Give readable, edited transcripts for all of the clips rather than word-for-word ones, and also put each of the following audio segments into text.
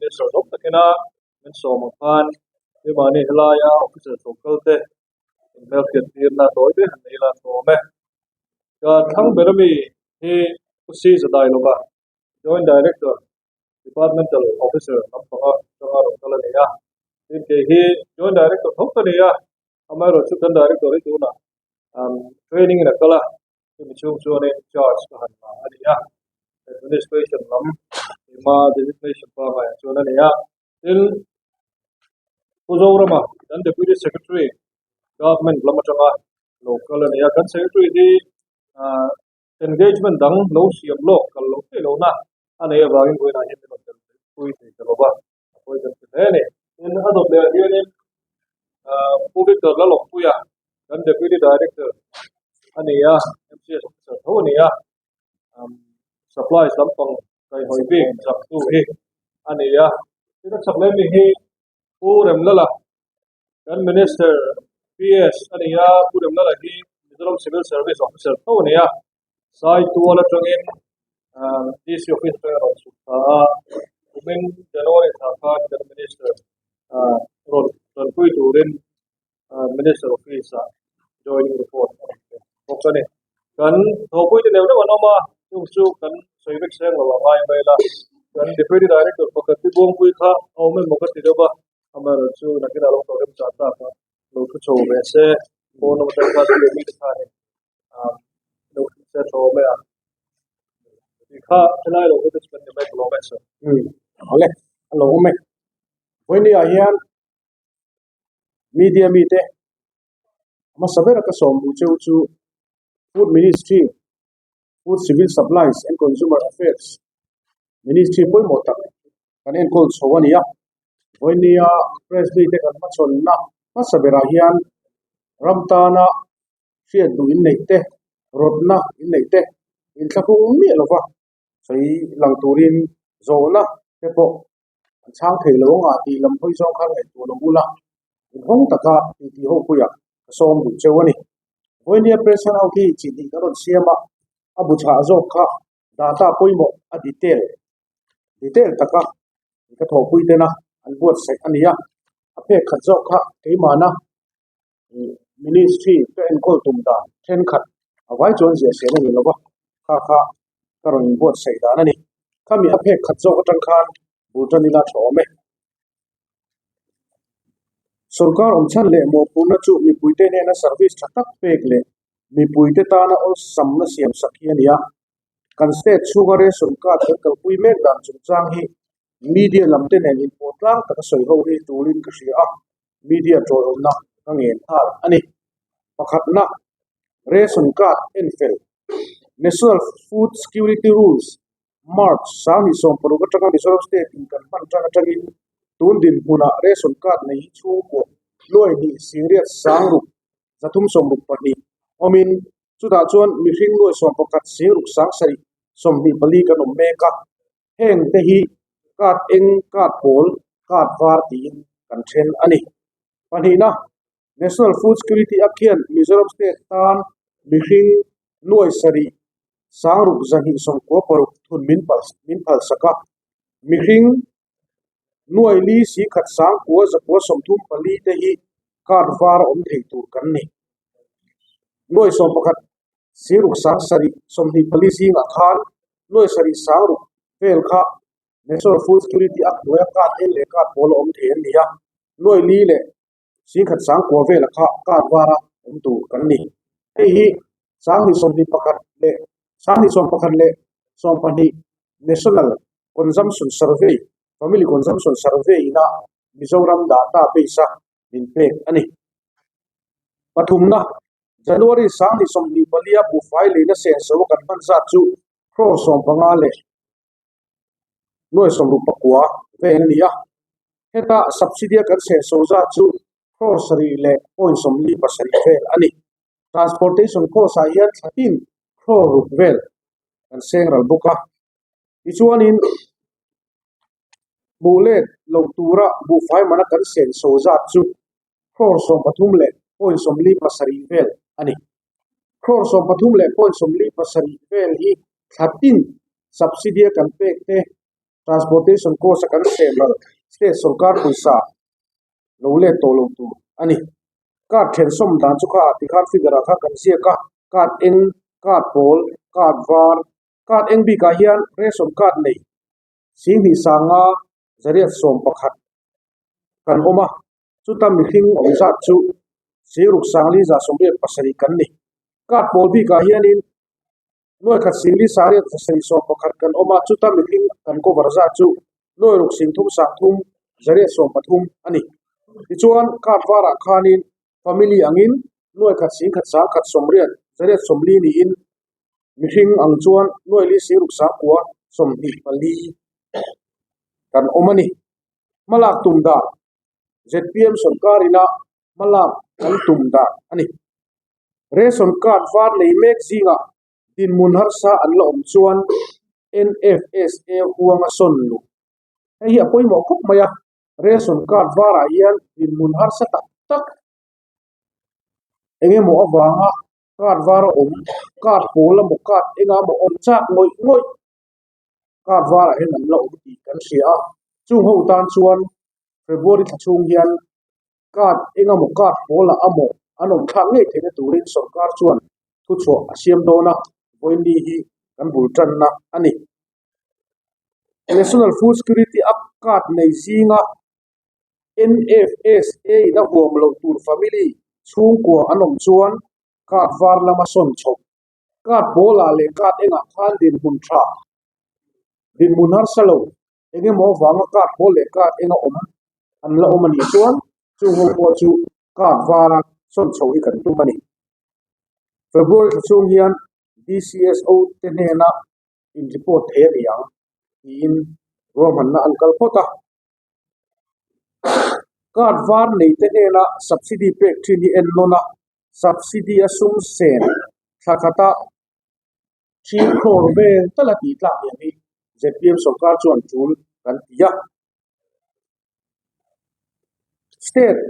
minister of the kina min so mo khan e mani helaya officer local te market tir na toy de nila so me ka thang berami he usi zadai loba joint director departmental officer nam panga tanga ro kala ne ya in ke he joint director thok ta ne ya amaro chukan director ri tuna training na kala mi chung chu ne charge ka han ma ani ya administration nam ma designation pa ma chu na ne ya in Uzorama dan deputy secretary government lamatanga local ne ya kan secretary di engagement dang lo siam lo kal lo te lo na ane ya bagin ko na hin lo koi te lo ba koi te ne in ado le ne public la lo puya dan deputy director ane ya MCS officer ho ne ya supplies lampang kai hoi bing sak tu he ane ya ina saklai mi he purem lala kan minister PS ane ya purem lala hi Mizoram civil service officer ho ne ya sai tu wala tangin DC office pa ro su umen January thaka the minister role tan kui turin minister office joining report okane kan thopui de ne wano ma chu kan soibek seng lo ngai bai la kan deputy director pakati bom kui kha aumen mokati do ba amar chu nakina lo program chata ka lo chu cho be se bono ta ka de mi tha ne lo se cho me a kha chalai lo ko spend me lo me se hole lo me when ya hian media meet ma sabera ka som bu chu food ministry food civil supplies and consumer affairs ministry poi mota kan en kol sowania when ya press meet kan ma chon na ma sabera hian ramtana fiat du in neite rodna in neite in thaku mi lova sei lang turin zona tepo chang thei lo nga ti lam phoi song khang ai tu lo bula hong taka ti ho kuya som bu chewani hoinia pressure au ki chi di karon siama abu cha zo kha data poimo a detail taka ka tho pui te na an buat sai ania a pe khat zo kha ke mana ministry ka en kol tum da then khat awai chon je se ni lo ba kha karon buat sai da na ni kami a pe khat zo ka khan bu tan ni la thome सरकार omchan le mo puna chu mi puite ne na service thatak pek le mi puite ta na o samna siam sakhiania kan state sugare sunka thakal pui mek dan chung chang hi media lamte ne in potlang ta soi ho ri turin ka sia media tol na kangen thal ani pakhat na ration card enfel national food security rules march sami som paruga taka reserve state in kan pan taka tagin tun din puna ration card nei chu ko loi ni serious sangru zathum somruk pani omin chuda chuan mi hring loi som pakat siruk sang sari somni pali kan meka heng te hi kat eng kat pol kat var tin kan then ani pani na national food security akian Mizoram state tan mi hring loi sari sangruk zahi som ko paruk thun min phal saka mi hring nuai li si khat sang ko za ko som thum pali te hi kar var om thei tur kan ni nuai som pakhat siruk sang sari som ni pali si nga khan nuai sari sang ru fel kha national food security act noya ka en le ka pol om thei ni ya nuai li le si khat sang ko vel kha kar vara om tur kan ni hei hi sang ni som ni pakhat le sang ni som pakhat le som pani national consumption survey family consumption survey ina Mizoram database in pek ani pathumna January sang som ni palia bu file na se so kan ban sa chu cross som pangale noi som ru pakwa ve ania heta subsidy kan se so za chu grocery le point som li pasari ve ani transportation cost a yan 13 crore rupiah kan sengral buka ichuanin bulet lo tura bu fai mana kan sen so za chu khor som pathum le point som li pasari vel ani khor som pathum le point som li pasari vel hi 13 subsidy kan pek te transportation cost kan sem la state sarkar paisa lo le to lo tu ani ka then som dan chu kha ti khan figure kha kan sia ka eng ka pol ka var ka eng bi ka hian resom card nei sing hi sanga zariat som pakhat kan oma chuta mi thing ongza chu siruk sangli za somre pasari kan ni ka pol bi ka hian in noi khat singli sariat pasari som pakhat kan oma chuta mi thing kan ko barza chu noi ruk sing thum sa thum zariat som pathum ani tichuan ka wara khanin family angin noi khat sing khat sa khat somriat zariat somli ni in mi thing ang chuan noi li siruk sa kwa som hi pali kan omani malak tumda ZPM sarkarina malak kan tumda ani reson card var nei mek zinga din mun har sa an la om chuan NFSA huanga son lu hei apoi mo khop maya reson card vara hian din mun har sa tak tak enge mo awanga card vara om card pola mo card enga mo om chak ngoi ngoi card vara hen an la om ti kan sia chung ho tan chuan February thachung hian card enga mo card pola amo anom thang nge thene turin sarkar chuan thu chu asiam dona voini hi kan bultan na ani National Food Security Act card nei zinga NFSA na huam lo tur family chung ko anom chuan card var lama son chok card pola le card enga khan din hun tha din munar salo enge mo wanga card pol le card enga om an la om ani chuan chung ho po chu card vara son chok hi kan tu mani February chung hian DCSO tenena in report area in roman na ankal phota card var nei tenena subsidy pek thini en lona subsidy asum sen thakata 3 crore be talati tla ni ZPM sarkar chuan chul kan tia state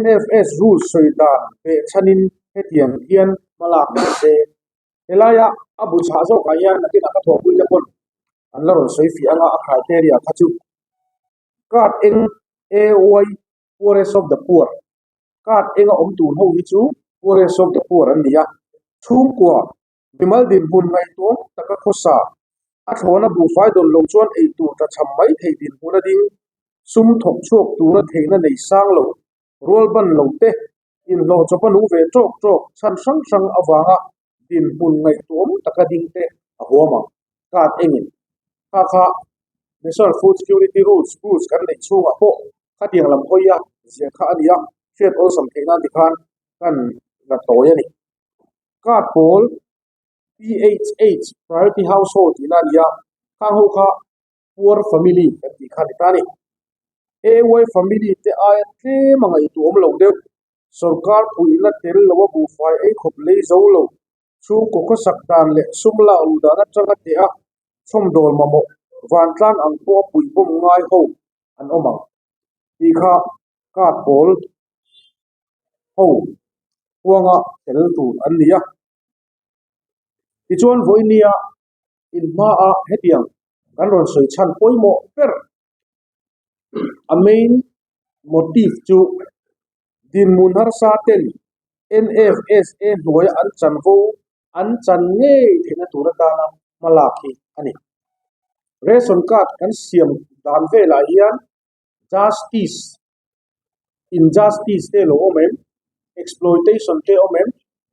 NFS rules soida pe chanin hetian hian malak se elaya abu chazo kayan nakin aka thopui na kon anlaron soifi anga a criteria khachu card in AY poorest of the poor card enga om tu ho hi chu poorest of the poor an nia thum kwa bimal din bun ngai to taka khosa a thona bu fai don long chuan ei tu ta chammai thei din huna ding sum thok chok tu na theina nei sang lo rol ban lo te in lo chopanu ve chok chok chan sang sang awanga din bun ngai tom taka ding te a huama card engin kha National Food Security rules kan nei chunga po khatiang lam hoya zia kha ania fet all sam theina dikhan kan la toyani card pol PHH priority household inania khang ho kha poor family kan ti kha ditani AY family te ai tle mangai tu om lo de sarkar puila tel lo bu fai ai khop le zo lo chu ko ko sakdan le sumla ulda na changa te a chom dol mamo van tlan ang po pui bom ngai ho an omang ti kha ka pol ho huanga tel tu an nia ti chuan voinia in ma a hetiang kan ron soi chan poimo per a main motif chu din mun har sa ten NFSA hnuai an chan vo an chan nge thena tura dana malaki ani ration card kan siam dan vela hian justice injustice te lo omem exploitation te omem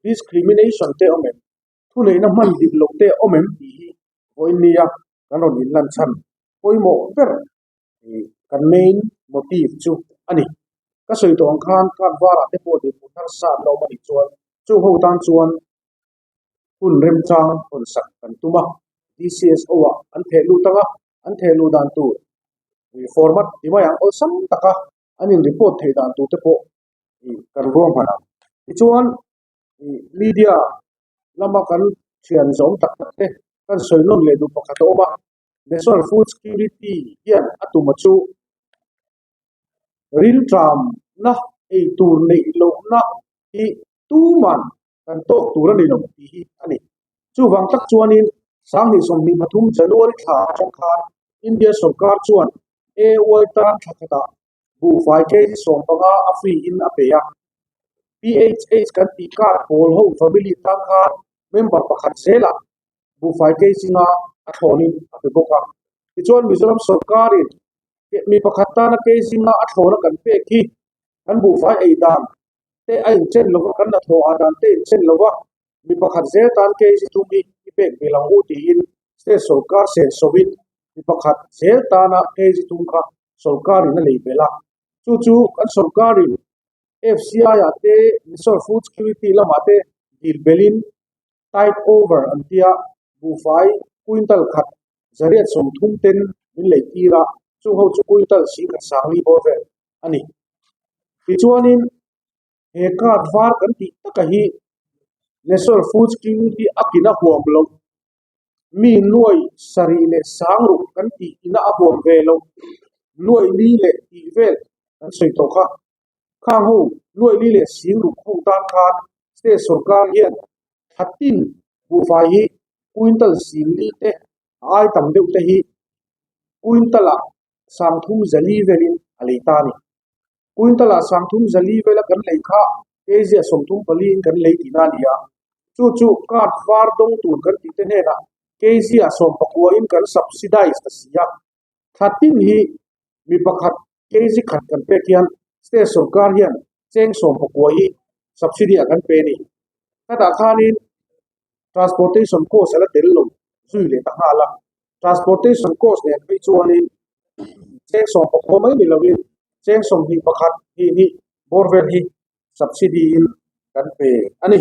discrimination te omem thunei na man dik lo te omem ti hi voinia kan ron in lan chan poimo per kan main motif chu ani ka soi tong khan kan wara te po de punar sa lo mani chuan chu ho tan chuan hun rem chang on sak kan tuma DCSO a an thelu tanga an thelu dan tu format timaya ol sam taka anin report thei dan tu te po kan rom hana chuan media lama kan thian zom tak tak te kan soi lon le du pakhat oma National Food Security hian atuma chu rin tram na ei tur nei lo na hi tu man kan to tur nei lo ti hi ani chu wang tak chuanin sang ni som ni pathum January tha chang kha India Sarkar chuan AOI tan thakata bu fai ke som panga afi in apeya PHH kan ti kar pol ho family tangkha member pakhat zela bu fai ke singa athonin apeboka ti chuan Mizoram Sarkarin mi pakhat ta na ke singa athona kan pe ki kan bu fai ei dan te ai chen lo kan na tho adan te chen lo wa mi pakhat zel tan ke si tumi ipe belang u ti in se Sarkar se sovit mi pakhat zel ta na ke si tumkha Sarkar in lei bela chu chu kan Sarkarin FCI ate Minister of Food Security lamate dil belin tight over antia bufai quintal khat zariat som thum ten min lei tira chu ho chu quintal si ka sangli bo ve ani ti chuanin he ka var kan ti takahi National Food Security akina huam lo mi nuai sari le sangru kan ti ina huam ve lo nuai li le ti vel kan soi to kha khang ho nuai li le singru khu tan khan se sarkar hian hatin bufai hi quintal sin li te ai tam deuh te hi quintala sangthum zali velin aleitani quintala sangthum zali vela kan leikha keji somthum palin kan leitina lia chu chu kat var dong tur kan ti te hena keji som pakua in kan subsidize ta sia thatin hi mi pakhat keji khat kan pe kian ste sarkar hian cheng som pakua hi subsidy kan pe ni kada khanin transportation cost ala tello zui le ta hala transportation cost ne pe chuanin cheng som pakua mai ni lovin cheng som hi pakhat hi borvel hi subsidy in kan pe ani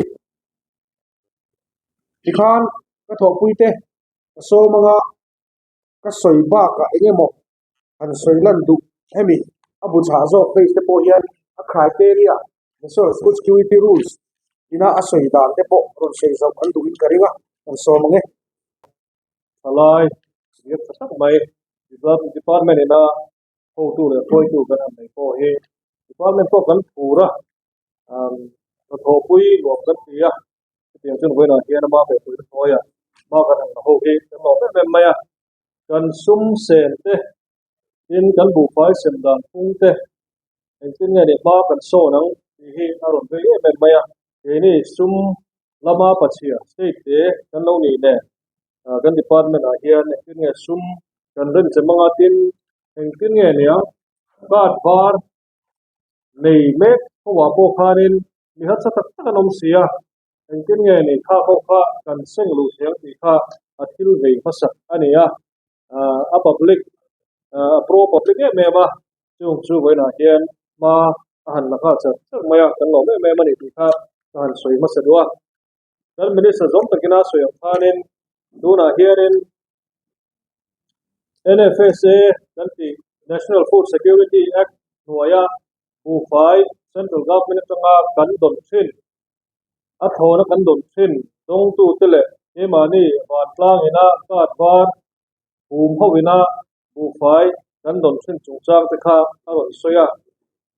tikhan ka tho puite so manga ka soi ba ka engemo an soi lan du hemi abu cha zo pe te po hian a criteria so food security rules ina a soi dan te po ron sei zo an du in karinga an so mange alai ye tak mai department ina ho tu le poi tu kan mai po he department po kan pura ka tho pui lo kan tia tiang chun na hian ma pe pui to ya ma kan ho he kan lo pe mai kan sum sen te in kan bu fai sem dan pung te en tin ne ba kan so nang hi aron pe e ben mai ni sum lama pachia state te kan lo ni ne kan department a hian en tin nge sum kan ren chemanga tin en tin nge nia bat var nei me ko wa po khanin ni hat satak kan om sia en tin nge ni kha ko kha kan seng lu thiang ti kha athil vei phasak ania a public pro public me ma chung chu voina hian ma han na kha cha maya kan lo me mani ti kha kan soi ma sadwa kan minister zom takina soi khanin duna hianin NFSA kan ti National Food Security Act nuaya bufai central government tanga kan don thin a thona kan don thin dong tu tele e mani wan tlang ina ka war hovina bufai kan don thin chungchang te kha aron soya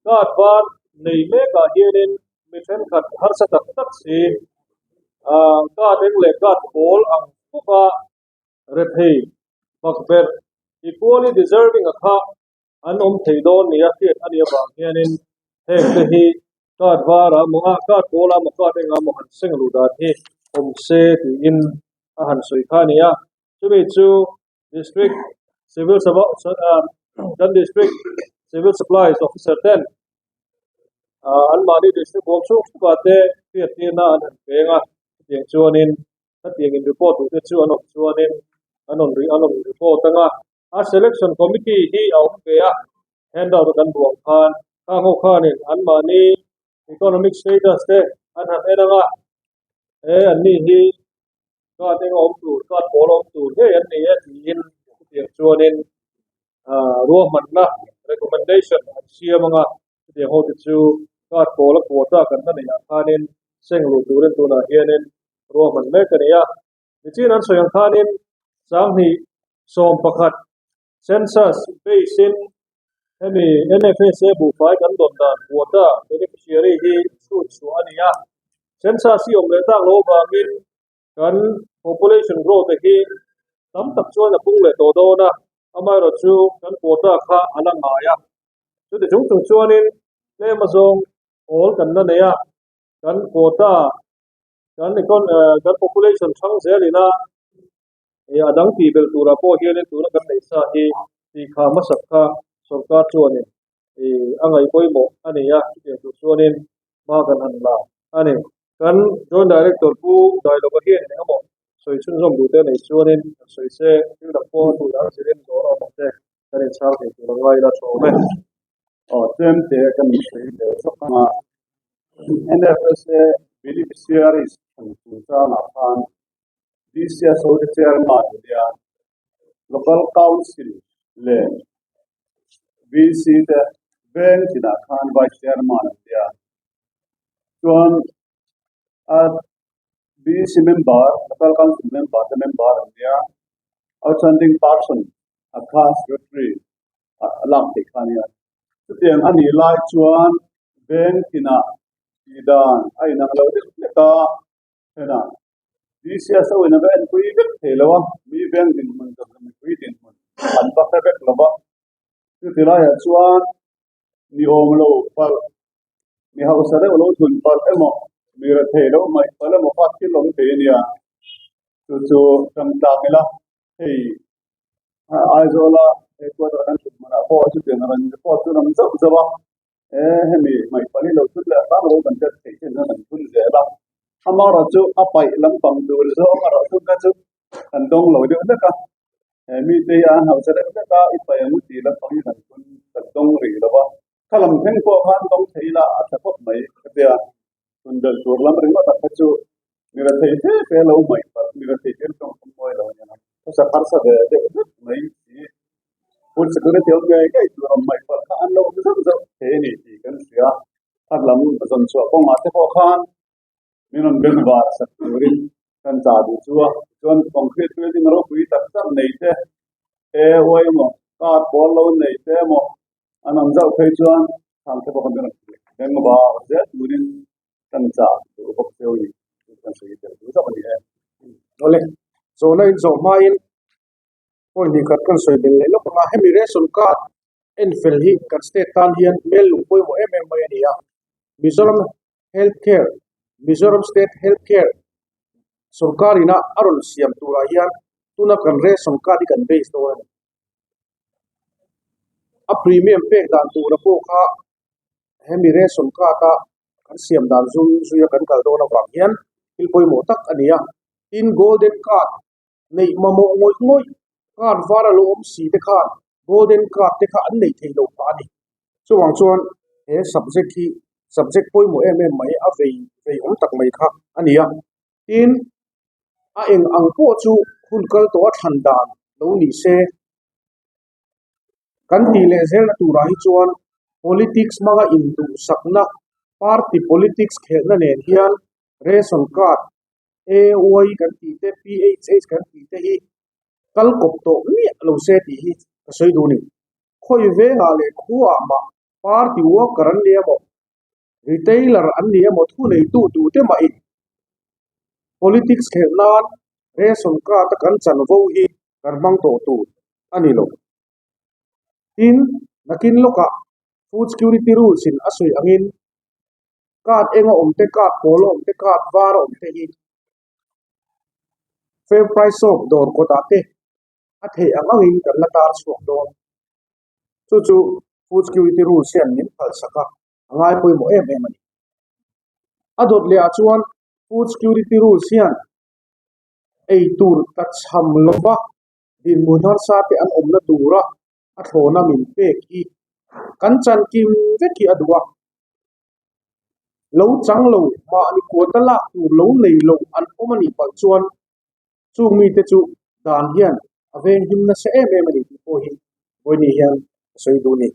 ka war nei me ka hianin mi then khat har sa tak tak si ka deng le ka bol ang puka rethei bakber equally deserving a kha an theidon ni a khiat ani ba hianin heng te hi ka wara mo a ka kola mo ka denga mo han seng lu da hi se ti in a han soi khania chumi chu district civil dan district civil supplies officer ten an mani district bom chu ba te khiat ni na an penga tiang chuanin ta tiang in report te chu an chuanin anon report tanga a selection committee hi au pe a handout kan buang khan ka ho khanin an mani economic status te an han enanga an ni hi ka teng om tu ka polom tu he an ni a tin tiang chuanin ruam man na recommendation an siamanga tiang ho ti chu ka pola quota kan na ya khanin seng lu turen tu na hianin ruam man me ka ya chin an soyang khanin sang hi som pakhat census basin hemi NFSA bufai kan don dan quota beneficiary hi su ania census si om le ta lo bangin kan population growth hi tam tak chuan a pung le to do na amai ro chu kan quota kha ala ngaya chu de chung chung chuanin le ma zong all kan na ne ya kan quota kan kan population thang zelina e adang ti bel tura po hian tura kan nei sa hi ti kha ma sak kha sarkar chuanin e angai poimo ani ya ti chu chuanin ma kan han la ani kan joint director pu dialogue hian ne amo soi chun zom du te nei chuanin soi se ti da po tu da sirin do ro mo te kan chang ti tu ngai la cho me tem te kan sei de sokanga NFSA beneficiaries and Sultana Khan this year so the chairman dia local council le VC the bank ina Khan vice chairman dia chuan at BC member local council member the member dia outstanding person a class secretary alam te khania tiang ani lai chuan bank ina idan ai nang lo de ka hena this year so in a ben kui bek thelawa mi bank din man ka mi kui din man an pa ka bek laba tu tila ya chuan ni om lo par ni hausa de lo thun par emo mi ra thelo mai pala mo fa ki long te nia chu chu tam ta mela hei ai zola e ko da kan mana po chu te na ran po chu nam zau zawa he mi mai pali lo chu la ba lo kan ka te chen na man thun ze la amara chu apai lam pang du zo amara chu ka chu kan dong lo de na ka mi te ya hausa de ka ipai mu ti la pang na thun kan dong ri la ba kalam theng ko khan dong thei la a tha pok mai ka kun dal tur lam ring ma ta chu mi ra thei the pe lo mai pa mi ra thei ken tong moi lo na sa par sa de mai pun security of the guy to my for an lo zam zam he ni ti kan sia adlam zon chu ko ma te ko khan minon ben war sa turin kan cha du chuwa chuan concrete building ro pui tak tak nei te e oi mo ka bol lo nei te mo anam zau thei chuan tham te ko kan ben ba je turin kan cha du ko pe oi kan sei te du sa ni e ole so na in so ma in point ni kat kan soi bel le lo ma he mi reson ka en fel hi kan state tan hian mel lu poi mo em mai ani ya Mizoram healthcare Mizoram state healthcare sarkari na arul siam tura hian tuna kan reson ka di kan base to a premium pay dan tura po kha he mi reson ka ta kan siam dan zum zu ya kan kal do na wang hian il poi mo tak ania in golden card nei mamo ngoi ngoi kan vara lo om si te khan golden card te kha an nei thei lo pa ni chuwang chuan he subject poi mo em mai a vei om tak mai kha ania tin a eng ang po chu khun kal to than dan lo ni se kan ti le zel na tura hi chuan politics maga in du sakna party politics khelna nen hian ration card AOI kan ti te PHH kan ti te hi kal kop to mi lo se ti hi ka soi du ni khoi ve ha le khuwa ma party worker an ne mo retailer an ne mo thu nei tu tu te mai politics khelnan ration card ta kan chan vo hi karmang to tu ani lo tin nakin loka food security rules in asoi angin card enga omte card polo omte card var omte hi fair price of dor ko tate athe angin kan la tar sok do chu food security rules sian nin phal saka angai poi mo em ani adot le achuan food security rules sian ei tur ta cham loba din munar sa te an omna tura a thona min pe ki kan chan kim ve ki adwa lo chang lo ma ni ko ta la tu lo nei lo an omani pal chuan chu mi te chu dan hian aveng him na se em ani po hi boi ni hian soi du ni